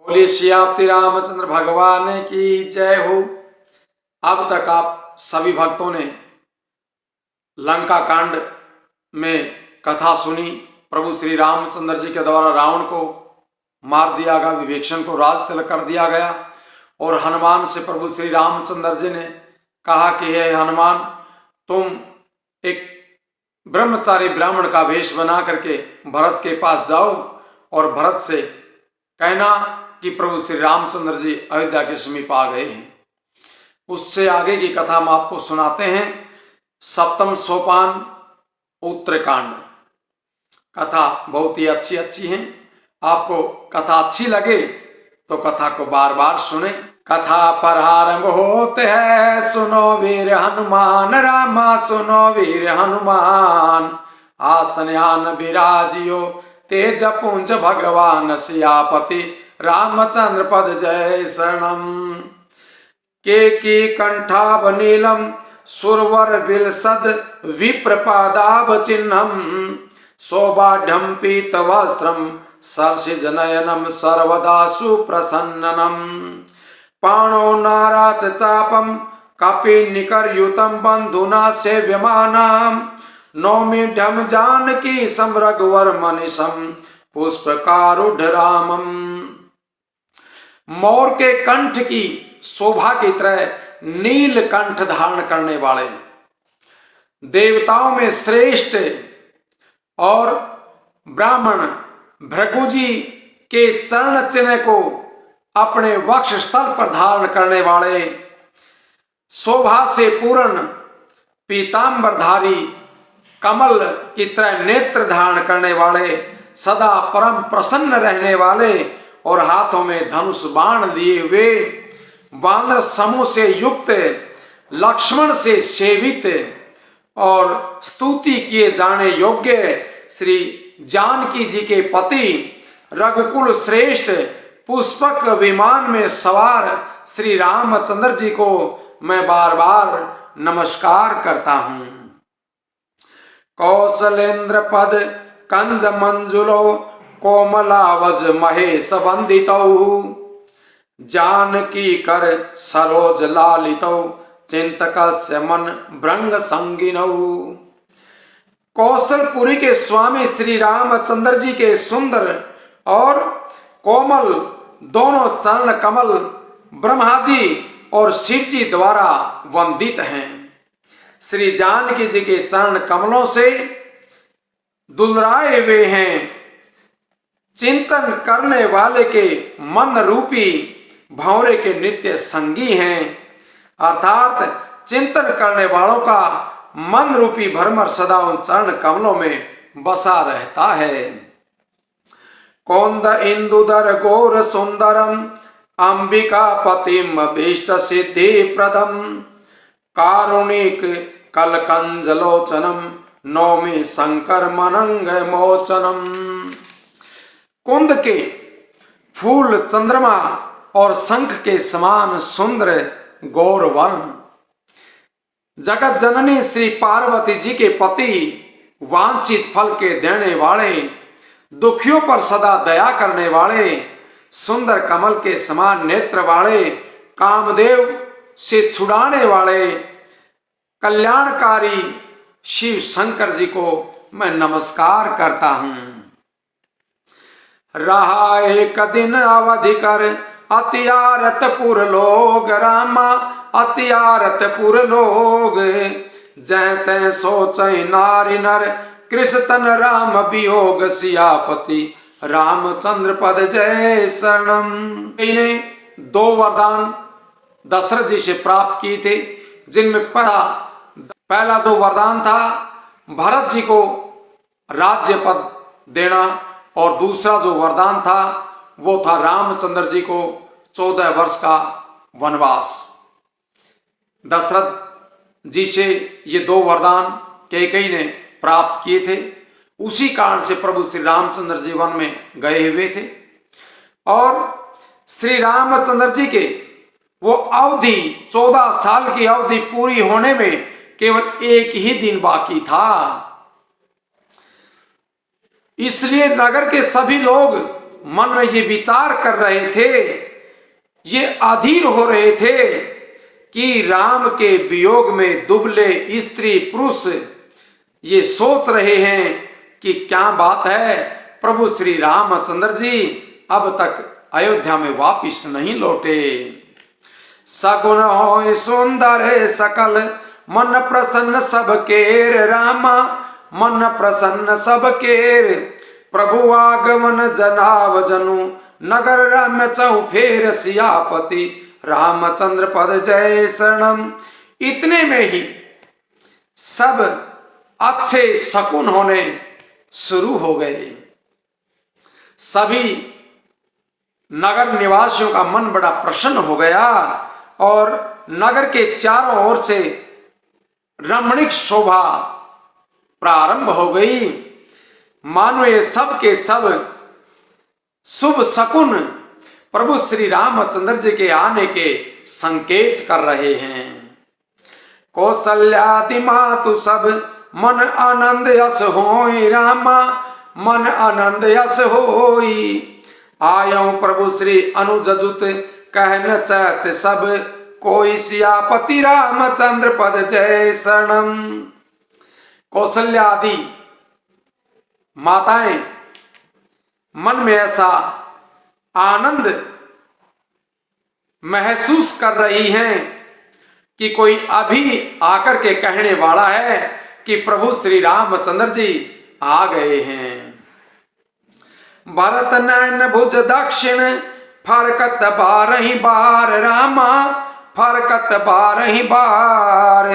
बोलिए श्री रामचंद्र भगवान की जय हो। अब तक आप सभी भक्तों ने लंका कांड में कथा सुनी। प्रभु श्री रामचंद्र जी के द्वारा रावण को मार दिया गया, विभीषण को राज तिलक कर दिया गया और हनुमान से प्रभु श्री रामचंद्र जी ने कहा कि हे हनुमान, तुम एक ब्रह्मचारी ब्राह्मण का वेश बना करके भरत के पास जाओ और भरत से कहना कि प्रभु श्री रामचंद्र जी अयोध्या के समीप आ गए हैं। उससे आगे की कथा हम आपको सुनाते हैं। सप्तम सोपान उत्तरकांड कथा बहुत ही अच्छी है। आपको कथा अच्छी लगे तो कथा को बार बार सुने। कथा प्रारंभ होते है, सुनो वीर हनुमान रामा, सुनो वीर हनुमान। आसन्यान विराजियो तेज पुंज भगवान, सियापति रामचंद्र पद जय शरणम। के कंठाभ नीलम सुरवर विलसद विप्रपादाभ चिन्हम, शोभाढ्यम पीत वस्त्रम सर्षिज नयनम सर्वदा सुप्रसन्ननम। पाणो नाराच चापम कपि निकरयुतम बंधुना सेव्यमानम, नौमीढ्यम जानकी समरघुवर मनिषम पुष्पकारुढ़ रामम। मोर के कंठ की शोभा की तरह नील कंठ धारण करने वाले, देवताओं में श्रेष्ठ और ब्राह्मण भृगुजी के चरण चिन्ह को अपने वक्ष स्थल पर धारण करने वाले, शोभा से पूर्ण पीतांबरधारी कमल की तरह नेत्र धारण करने वाले, सदा परम प्रसन्न रहने वाले और हाथों में धनुष बाण लिए हुए, वानर समूह से युक्त, लक्ष्मण से सेवित और स्तुति किए जाने योग्य श्री जानकी जी के पति, रघुकुल श्रेष्ठ पुष्पक विमान में सवार श्री रामचंद्र जी को मैं बार बार नमस्कार करता हूँ। कौशलेन्द्र पद कंज मंजुलो कोमलावज महेश वंदितौ, जानकी कर सरोज लालितौ चिंतकस्य मन भृंग संगिनौ। कौशलपुरी के स्वामी श्री रामचंद्र जी के सुंदर और कोमल दोनों चरण कमल ब्रह्मा जी और शिव जी द्वारा वंदित हैं। श्री जानकी जी के चरण कमलों से दुलराए हुए हैं। चिंतन करने वाले के मन रूपी भंवरे के नित्य संगी हैं, अर्थात चिंतन करने वालों का मन रूपी भ्रमर सदा उन चरण कमलों में बसा रहता है। कौंद इंदुदर गौर सुंदरम अंबिका पतिम भीष्ट सिद्धि प्रदम, कारुणिक कलकंजलोचनम नौमी शंकर मनंग मोचनम। कुंद के फूल चंद्रमा और शंख के समान सुंदर गौर वर्ण, जगत जननी श्री पार्वती जी के पति, वांछित फल के देने वाले, दुखियों पर सदा दया करने वाले, सुंदर कमल के समान नेत्र वाले, कामदेव से छुड़ाने वाले, कल्याणकारी शिव शंकर जी को मैं नमस्कार करता हूँ। रहा एक दिन अवधि कर अतियारतपुर लोग, रामा अतियारतपुर लोग, जय तय सोचै नारी नर कृष्ण राम वियोग, सियापति रामचंद्र पद जय शरणम। इन्हें 2 वरदान दशरथ जी से प्राप्त किए थे, जिनमें पहला जो वरदान था भरत जी को राज्य पद देना और दूसरा जो वरदान था वो था रामचंद्र जी को 14 वर्ष का वनवास। दशरथ जी से ये 2 वरदान कैकेयी ने प्राप्त किए थे। उसी कारण से प्रभु श्री रामचंद्र जी वन में गए हुए थे और श्री रामचंद्र जी के वो अवधि 14 साल की अवधि पूरी होने में केवल 1 ही दिन बाकी था। इसलिए नगर के सभी लोग मन में ये विचार कर रहे थे, ये अधीर हो रहे थे कि राम के वियोग में दुबले स्त्री पुरुष ये सोच रहे हैं कि क्या बात है, प्रभु श्री रामचंद्र जी अब तक अयोध्या में वापिस नहीं लौटे। सगुन हो सुंदर सकल मन प्रसन्न सबकेर रामा, मन प्रसन्न सबकेर प्रभु आगमन जनाव जनु, नगर रम्य चौफेर सियापति रामचंद्र पद जय शरणम। इतने में ही सब अच्छे शकुन होने शुरू हो गए। सभी नगर निवासियों का मन बड़ा प्रसन्न हो गया और नगर के चारों ओर से रमणीक शोभा प्रारंभ हो गई। मानो ये सब के सब शुभ शकुन प्रभु श्री रामचंद्र जी के आने के संकेत कर रहे हैं। कौशल्यादि मातु सब मन आनंद यस होई रामा, मन आनंद यस होई। आयो प्रभु श्री अनुजजुत कहन चैत सब, कोई सियापति रामचंद्र पद जय शरणम। कौशल्या आदि माताएं मन में ऐसा आनंद महसूस कर रही हैं कि कोई अभी आकर के कहने वाला है कि प्रभु श्री रामचंद्र जी आ गए हैं। भरत नैन भुज दक्षिण फरकत बारही बार रामा, फरकत बारही बार।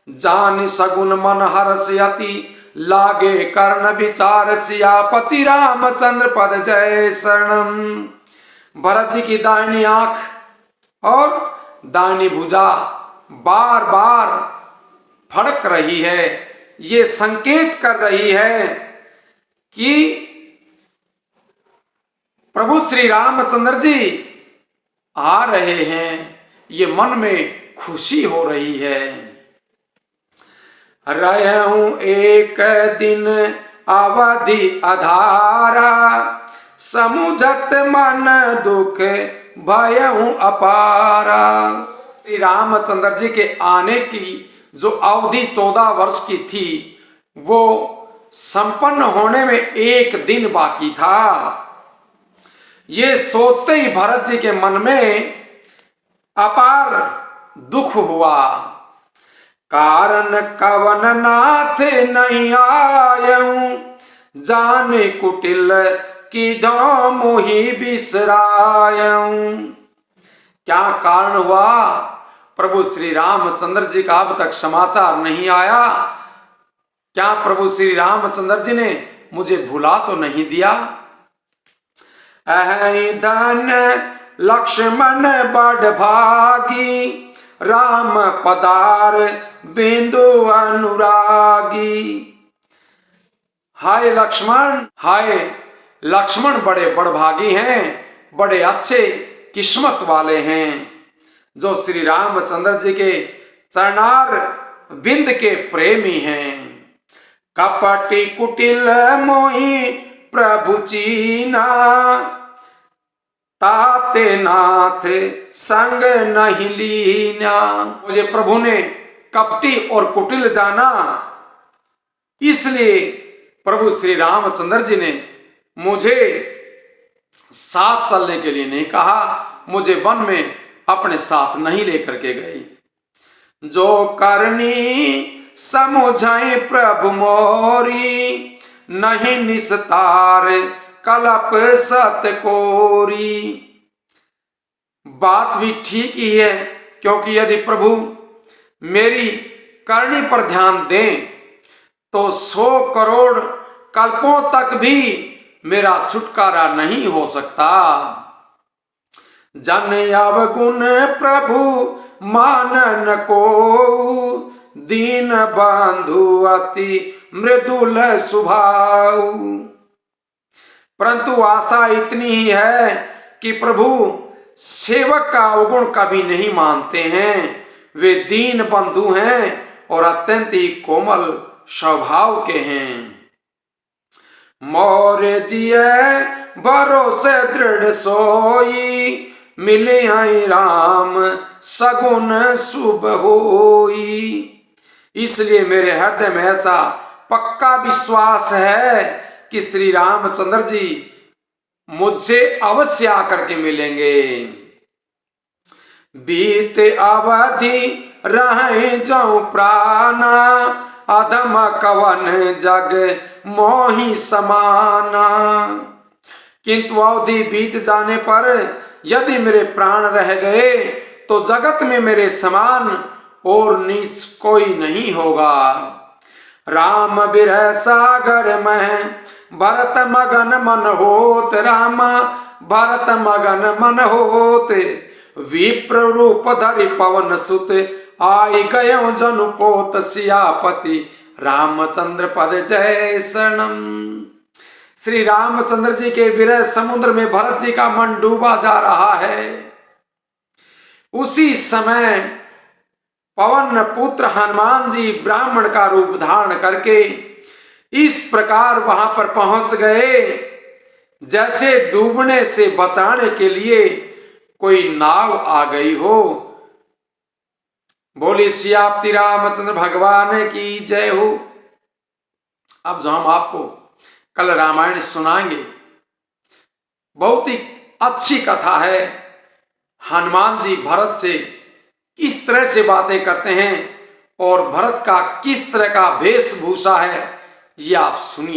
जान सगुन मन हर्ष अति लागे कर्ण विचार, सियापति रामचंद्र पद जय शरणम। भरत जी की दाहिनी आंख और दाहिनी भुजा बार बार फड़क रही है। ये संकेत कर रही है कि प्रभु श्री रामचंद्र जी आ रहे हैं। ये मन में खुशी हो रही है। रहूं एक दिन अवधि अधारा, समुझत मन दुख भयहूं अपारा। श्री रामचंद्र जी के आने की जो अवधि 14 वर्ष की थी, वो संपन्न होने में एक दिन बाकी था। ये सोचते ही भरत जी के मन में अपार दुख हुआ। कारण कवन नाथ नहीं आयऊं, जाने कुटिल की धो मोहि बिसरायऊं। क्या कारण हुआ? प्रभु श्री रामचंद्र जी का अब तक समाचार नहीं आया। क्या प्रभु श्री रामचंद्र जी ने मुझे भुला तो नहीं दिया? अहि धन लक्ष्मण बड़ भागी, राम पदार बिंदु अनुरागी। हाय लक्ष्मण, हाय लक्ष्मण बड़े बड़भागी हैं, बड़े अच्छे किस्मत वाले हैं जो श्री रामचंद्र जी के चरणार बिंद के प्रेमी हैं। कपटी कुटिल मोहि प्रभु चीना, ताते नाथ संग नहीं लीना। मुझे प्रभु ने कपटी और कुटिल जाना, इसलिए प्रभु श्री रामचंद्र जी ने मुझे साथ चलने के लिए नहीं कहा, मुझे वन में अपने साथ नहीं लेकर के गए। जो करनी समुझाई प्रभु मोरी, नहीं निस्तार कलप सत कोरी। बात भी ठीक ही है, क्योंकि यदि प्रभु मेरी करनी पर ध्यान दें तो 100 करोड़ कल्पों तक भी मेरा छुटकारा नहीं हो सकता। जन अवगुण प्रभु मानन को, दीन बंधु अति मृदुल स्वभाव। परंतु आशा इतनी ही है कि प्रभु सेवक का अवगुण कभी नहीं मानते हैं। वे दीन बंधु हैं और अत्यंत ही कोमल स्वभाव के हैं। मोर जिये भरोसे दृढ़ सोई, मिले हैं राम सगुन शुभ होई। इसलिए मेरे हृदय में ऐसा पक्का विश्वास है कि श्री रामचंद्र जी मुझसे अवश्य आकर के मिलेंगे। बीते अवधि रहे जाऊं प्राणा, अधम कवन जग मोहि समाना। किंतु अवधि बीत जाने पर यदि मेरे प्राण रह गए तो जगत में मेरे समान और नीच कोई नहीं होगा। राम बिरह सागर में भरत मगन मन होत, रामा भरत मगन मन होत। विप्र रूप धरि पवन सुत, आई गयो जनु पोत। सियापति रामचंद्र पद जय शरणम। श्री रामचंद्र जी के विरह समुद्र में भरत जी का मन डूबा जा रहा है। उसी समय पवन पुत्र हनुमान जी ब्राह्मण का रूप धारण करके इस प्रकार वहां पर पहुंच गए जैसे डूबने से बचाने के लिए कोई नाव आ गई हो। बोली सियापति रामचंद्र भगवान की जय हो। अब जो हम आपको कल रामायण सुनाएंगे, बहुत ही अच्छी कथा है। हनुमान जी भरत से किस तरह से बातें करते हैं और भरत का किस तरह का वेशभूषा है, ये आप सुनिए।